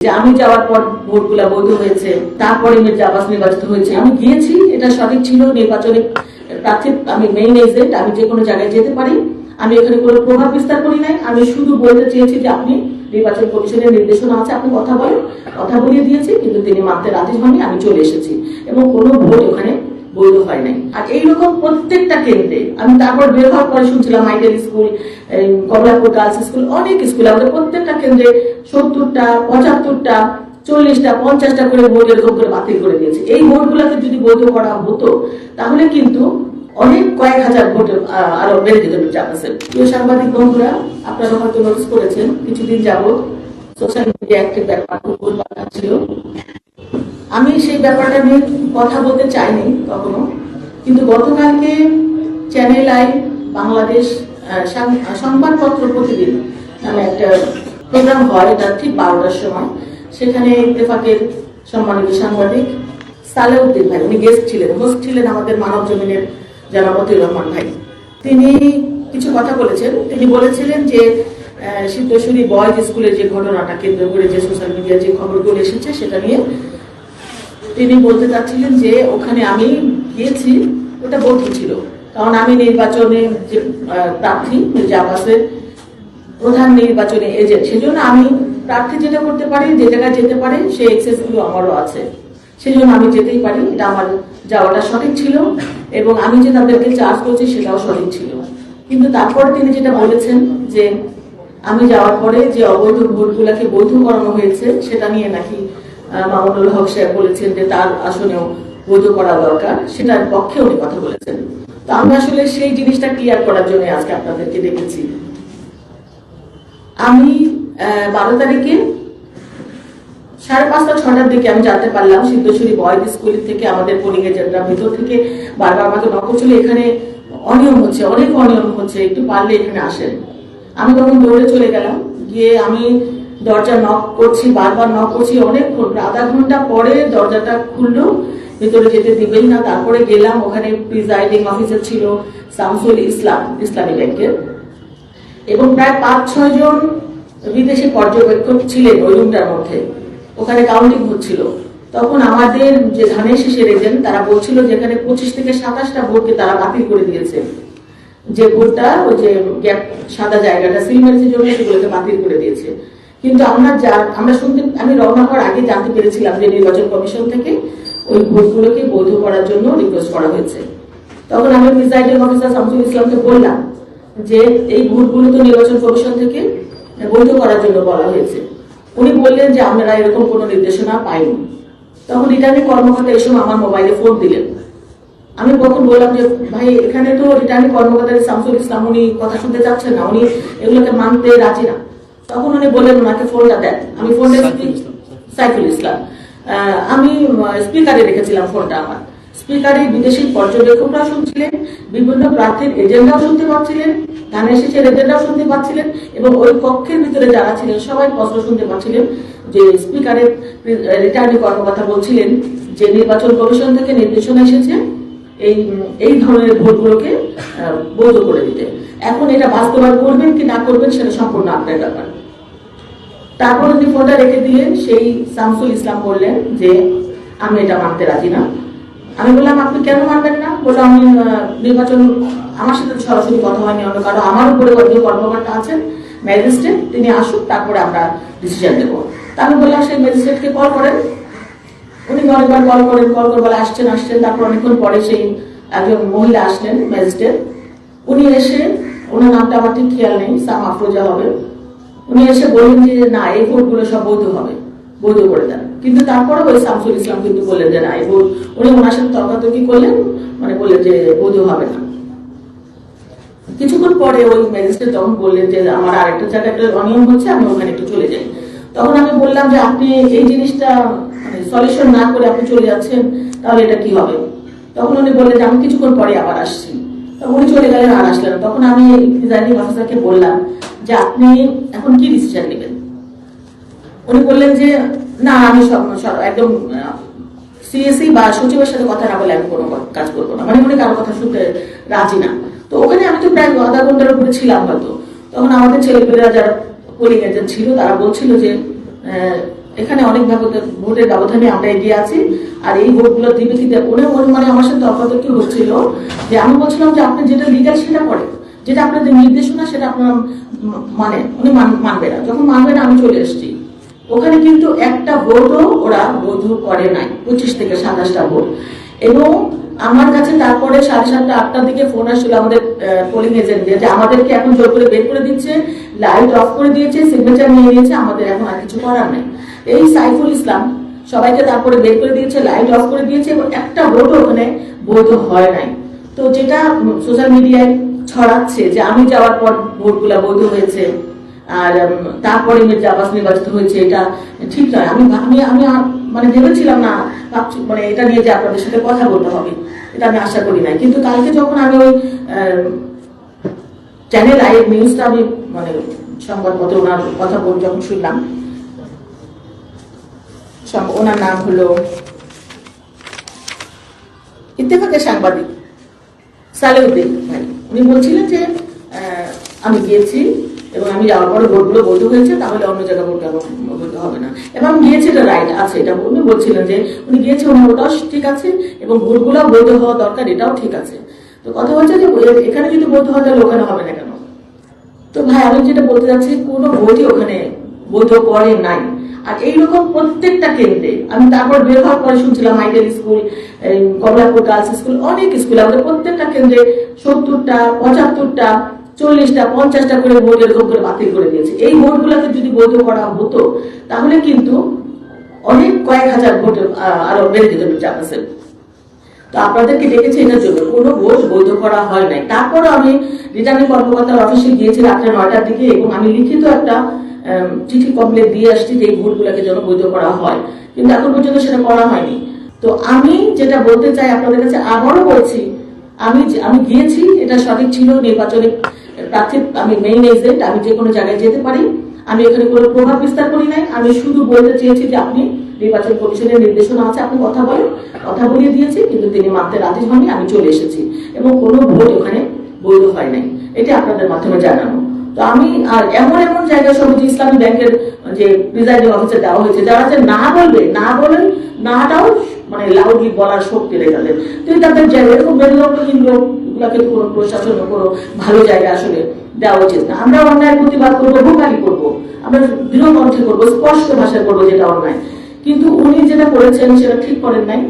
যে আমি যাওয়ার পর ভোটগুলা বৈধ হয়েছে, তারপরে মির্জা আব্বাস নির্বাচিত হয়েছে। আমি গিয়েছি, এটা সঠিক ছিল। নির্বাচনে প্রার্থী, আমি মেইন এজেন্ট, আমি যে কোনো জায়গায় যেতে পারি। আমি এখানে কোনো প্রভাব বিস্তার করি নাই। আমি শুধু বলতে চেয়েছি যে আপনি নির্বাচন কমিশনের নির্দেশনা আছে, আপনি কথা বলেন, কথা বলিয়ে দিয়েছি, কিন্তু তিনি মানতে রাজি হননি। আমি চলে এসেছি এবং কোনো ভোট ওখানে বৈধ হয় নাই। আর এইরকম প্রত্যেকটা কেন্দ্রে আমি তারপর বের হওয়ার পরে শুনছিলাম Michael school, Kamalapur girls school, অনেক স্কুল, আমাদের প্রত্যেকটা কেন্দ্রে 70টা, 75টা, 40টা, 50টা করে ভোট এরকম করে বাতিল করে দিয়েছে। এই ভোটগুলোকে যদি বৈধ করা হতো তাহলে কিন্তু অনেক কয়েক হাজার ভোট আরো বেড়ে যেত মির্জা আব্বাসের। প্রিয় সাংবাদিক বন্ধুরা, আপনারা হয়তো নোটিস করেছেন কিছুদিন যাবত সোশ্যাল মিডিয়া একটি ব্যাপার খুব ছিল। আমি সেই ব্যাপারটা নিয়ে কথা বলতে চাইনি কখনো, কিন্তু গতকালকে চ্যানেল আই বাংলাদেশ সংবাদপত্র প্রতিদিন নামে একটা প্রোগ্রাম হয়, এটা ঠিক 12টার সময়। সেখানে ইত্তেফাকের সম্মানিত সাংবাদিক সালেউদ্দিন ভাই, উনি গেস্ট ছিলেন, হোস্ট ছিলেন আমাদের মানব জমিনের জনাব মতিউর রহমান ভাই। তিনি কিছু কথা বলেছেন। তিনি বলেছিলেন যে সিদ্ধেশ্বরী বয়েজ স্কুলের যে ঘটনাটা কেন্দ্র করে যে সোশ্যাল মিডিয়ায় যে খবরগুলো এসেছে সেটা নিয়ে তিনি বলতে চাচ্ছিলেন যে ওখানে আমি গিয়েছি, ওটা বৈধ ছিল, কারণ আমি নির্বাচনে যে প্রার্থী মির্জা আব্বাসের প্রধান নির্বাচনে এজেন্ট, সেজন্য আমি প্রার্থী যেটা করতে পারি, যে জায়গায় যেতে পারি, সেই এক্সেস গুলো আমারও আছে, সেজন্য আমি যেতেই পারি। এটা আমার যাওয়াটা সঠিক ছিল এবং আমি যে তাদেরকে চার্জ করছি সেটাও সঠিক ছিল। কিন্তু তারপরে তিনি যেটা বলেছেন যে আমি যাওয়ার পরে যে অবৈধ ভোটগুলাকে বৈধ করানো হয়েছে সেটা নিয়ে নাকি মামুনুল হক সাহেব বলেছেন যে তার আসনেও বৈধ করা দরকার, সেটার পক্ষে উনি কথা বলেছেন। তো আমি আসলে সেই জিনিসটা ক্লিয়ার করার জন্য আজকে আপনাদেরকে ডেকেছি। আমি 12 তারিখে 5:30 6টার দিকে আমি জানতে পারলাম সিদ্ধেশ্বরী বয়েজ স্কুল থেকে আমাদের পোলিং এজেন্টরা ভিতর থেকে বারবার আমাকে নক করছিল, এখানে অনিয়ম হচ্ছে, অনেক অনিয়ম হচ্ছে, একটু পারলে এখানে আসেন। আমি তখন দৌড়ে চলে গেলাম, গিয়ে আমি দরজা নক করছি, বারবার নক করছি, অনেক আধা ঘন্টা পরে দরজাটা খুললো, ভিতরে যেতে দিবেই না। তারপরে গেলাম, ওখানে প্রিজাইডিং অফিসার ছিল শামসুল ইসলাম, ইসলামী ব্যাংকের, এবং প্রায় 5-6 জন বিদেশি পর্যবেক্ষক ছিলেন ওই রুমটার মধ্যে। ওখানে কাউন্টিং হচ্ছিল। তখন আমাদের যে ধানের শীষের এজেন্ট তারা বলছিল যে এখানে 25 থেকে 27টা ভোটকে তারা বাতিল করে দিয়েছে, যে ভোটটা ওই যে গ্যাপ সাদা জায়গাটা সিল মেরেছে জন্য সেগুলোকে বাতিল করে দিয়েছে। কিন্তু আমরা শুনতে, আমি রওনা হওয়ার আগে জানতে পেরেছিলাম যে নির্বাচন কমিশন থেকে ওই ভোটগুলোকে বৈধ করার জন্য রিকোয়েস্ট করা হয়েছে। তখন আমি প্রিজাইডিং অফিসার শামসুল ইসলামকে বললাম যে এই ভোটগুলো তো নির্বাচন কমিশন থেকে বৈধ করার জন্য বলা হয়েছে। উনি বললেন যে আমরা এরকম কোনো নির্দেশনা পাইনি। তখন রিটার্নিং কর্মকর্তা এই সময় আমার মোবাইলে ফোন দিলেন। আমি তখন বললাম যে ভাই, এখানে তো রিটার্নিং কর্মকর্তা শামসুল ইসলাম, উনি কথা শুনতে চাচ্ছেন না, উনি এগুলোকে মানতে রাজি না। তখন উনি বললেন ওনাকে ফোনটা দেন। আমি ফোনটা, সাইফুল ইসলাম, আমি স্পিকারে রেখেছিলাম ফোনটা। আমার স্পিকারে বিদেশি পর্যবেক্ষকরাও শুনছিলেন, বিভিন্ন প্রার্থীর এজেন্টরাও শুনতে পাচ্ছিলেন, ধানের শীষের এজেন্টরাও শুনতে পাচ্ছিলেন, এবং ওই কক্ষের ভিতরে যারা ছিলেন সবাই স্পষ্ট শুনতে পাচ্ছিলেন যে স্পিকারের রিটার্নিং কর্মকর্তা বলছিলেন যে নির্বাচন কমিশন থেকে নির্দেশনা এসেছে এই ধরনের ভোটগুলোকে বৈধ করে দিতে। এখন এটা বাস্তবায়ন করবেন কি না করবেন সেটা সম্পূর্ণ আপনার ব্যাপার। তারপর উনি ফোনটা রেখে দিয়ে সেই শামসুল ইসলাম বললেন যে আমি এটা মানতে রাজি না। আমি বললাম আপনি কেন মানবেন না? বললাম আমি নির্বাচন, আমার সাথে সরাসরি কথা হয়নি, অন্য কারো, আমার উপরে যে কর্মকর্তা আছেন ম্যাজিস্ট্রেট, তিনি আসুক, তারপরে আমরা ডিসিশন দেবো। তা আমি বললাম সেই ম্যাজিস্ট্রেটকে কল করেন। উনি অনেকবার কল করে বলে আসছেন। তারপর অনেকক্ষণ পরে সেই একজন মহিলা আসলেন ম্যাজিস্ট্রেট। উনি এসে, ওনার নামটা আমার ঠিক খেয়াল নেই, সাম আফরোজা হবে, উনি এসে বললেন যে না, এই ভোটগুলো সব বৈধ হবে, বৈধ করে দেন। কিন্তু তারপরে ওই শামসুল ইসলাম কিন্তু বললেন যে না, এই ভোট, উনি ওনার সাথে তর্কাতর্কি করলেন, মানে বললেন যে বৈধ হবে না। কিছুক্ষণ পরে ওই ম্যাজিস্ট্রেট তখন বললেন যে আমার আরেকটা জায়গায় একটা অনিয়ম হচ্ছে, আমি ওখানে একটু চলে যাই। তখন আমি বললাম যে আপনি এই জিনিসটা সলিউশন না করে আপনি চলে যাচ্ছেন, তাহলে এটা কি হবে? তখন উনি বললেন যে আমি কিছুক্ষণ পরে আবার আসছি। তখন উনি চলে গেলেন, আর আসলেন। তখন আমি প্রিজাইডিং অফিসারকে বললাম যে আপনি এখন কি ডিসিশন নেবেন? উনি বললেন যে না, আমি একদম সিএসি বা সচিবের সাথে কথা না বলে আমি কোনো কাজ করবো না, মানে উনি কারো কথা শুনতে রাজি না। তো ওখানে আমি তো প্রায় আধা ঘন্টার উপরে ছিলাম হয়তো। তখন আমাদের ছেলেপেলেরা যারা পোলিং এজেন্ট ছিল তারা বলছিল যে এখানে অনেক ভোটের ব্যবধানে আমরা এগিয়ে আছি। আর এই ভোটগুলো দিবে কি উনি মানে আমার সাথে তর্কাতর্কি হচ্ছিল যে আমি বলছিলাম যে আপনি যেটা লিগাল সেটা করেন, যেটা আপনাদের নির্দেশনা সেটা আপনার মানে উনি মানবে না। যখন মানবে না আমি চলে এসেছি ওখানে, কিন্তু একটা ভোটও ওরা বৈধ করে নাই, 25 থেকে 27টা ভোট। এবং আমার কাছে তারপরে 7:30 8টার দিকে ফোন আসছিল আমাদের পোলিং এজেন্টদের যে আমাদেরকে এখন জোর করে বের করে দিচ্ছে, লাইট অফ করে দিয়েছে, সিগনেচার নিয়ে নিয়েছে, আমাদের এখন আর কিছু করার নেই। এই সাইফুল ইসলাম সবাইকে তারপরে বের করে দিয়েছে, লাইট অফ করে দিয়েছে এবং একটা ভোটও ওখানে বৈধ হয় নাই। তো যেটা সোশ্যাল মিডিয়ায় ছড়াচ্ছে যে আমি যাওয়ার পর ভোটগুলা বৈধ হয়েছে আর তারপরে মির্জা আব্বাস নির্বাচিত হয়েছে, এটা ঠিক নয়। আমি আমি আমি মানে ভেবেছিলাম না, মানে এটা নিয়ে যে আপনাদের সাথে কথা বলতে হবে এটা আমি আশা করি নাই। কিন্তু কালকে যখন আমি ওই চ্যানেল আই নিউজটা আমি মানে সংবাদপত্রে ওনার কথা বল যখন শুনলাম, ওনার নাম হলো ইত্তেফাকের সাংবাদিক সালেউদ্দিন ভাই, উনি বলছিলেন যে আমি গিয়েছি এবং আমি যাওয়ার পরে ভোটগুলো বৈধ হয়েছে, তাহলে অন্য জায়গায় ভোট কেন বৈধ হবে না, এবং গিয়েছে এটা রাইট আছে, এটা উনি বলছিলেন যে উনি গিয়েছে, ওটাও ঠিক আছে এবং ভোটগুলো বৈধ হওয়া দরকার, এটাও ঠিক আছে। তো কথা হচ্ছে যে এখানে যদি বৈধ হয় তাহলে ওখানে হবে না কেন? তো ভাই আমি যেটা বলতে চাচ্ছি, কোনো ভোটই ওখানে বৈধ করে নাই। আর এইরকম প্রত্যেকটা কেন্দ্রে আমি তারপর বের হওয়ার পরে শুনছিলাম ideal school, Kamalapur girls school, অনেক স্কুল আমাদের প্রত্যেকটা কেন্দ্রে 70টা 75টা 40টা 50টা করে ভোট এরকম করে বাতিল করে দিয়েছে। এই ভোটগুলোকে যদি বৈধ করা হতো তাহলে কিন্তু অনেক কয়েক হাজার ভোট আরো বেড়ে যেত চাপাসের। তো আপনাদেরকে ডেকেছি এটার জন্য, কোনো ভোট বৈধ করা হয় নাই। তারপরে আমি রিটার্নিং কর্মকর্তার অফিসে গিয়েছি রাত্রে 9টার দিকে এবং আমি লিখিত একটা চিঠি কমপ্লেট দিয়ে আসছি যে এই ভোটগুলোকে যেন বৈধ করা হয়, কিন্তু এখন পর্যন্ত সেটা করা হয়নি। তো আমি যেটা বলতে চাই আপনাদের কাছে, আবারও বলছি, আমি গিয়েছি, এটা সঠিক ছিল। নির্বাচনে প্রার্থী আমি মেইন এজেন্ট, আমি যে কোনো জায়গায় যেতে পারি, আমি এখানে কোনো প্রভাব বিস্তার করি নাই। আমি শুধু বলতে চেয়েছি যে আপনি নির্বাচন কমিশনের নির্দেশনা আছে, আপনি কথা বলেন, কথা বলিয়ে দিয়েছি, কিন্তু তিনি মানতে রাজি হননি, আমি চলে এসেছি এবং কোনো ভোট ওখানে বৈধ হয় নাই, এটা আপনাদের মাধ্যমে জানানো। তো আমি আর এমন এমন জায়গায় সবুজ ইসলামী ব্যাংকের যে প্রিজাইডিং অফিসার দেওয়া হয়েছে, যারা যে না বলবে, না বলেন, নাটাও মানে লাউডলি বলার শক্তি রেখে তাদের, কিন্তু তাদের জায়গায় এরকম বেরোলোকহীন লোক এগুলাকে কোনো প্রশাসন কোনো ভালো জায়গা আসলে দেওয়া উচিত না। আমরা অন্যায় প্রতিবাদ করবো, ভোকালি করবো, আমরা দৃঢ় কণ্ঠে করবো, স্পষ্ট ভাষায় করবো যেটা অন্যায়, কিন্তু উনি যেটা করেছেন সেটা ঠিক করেন নাই।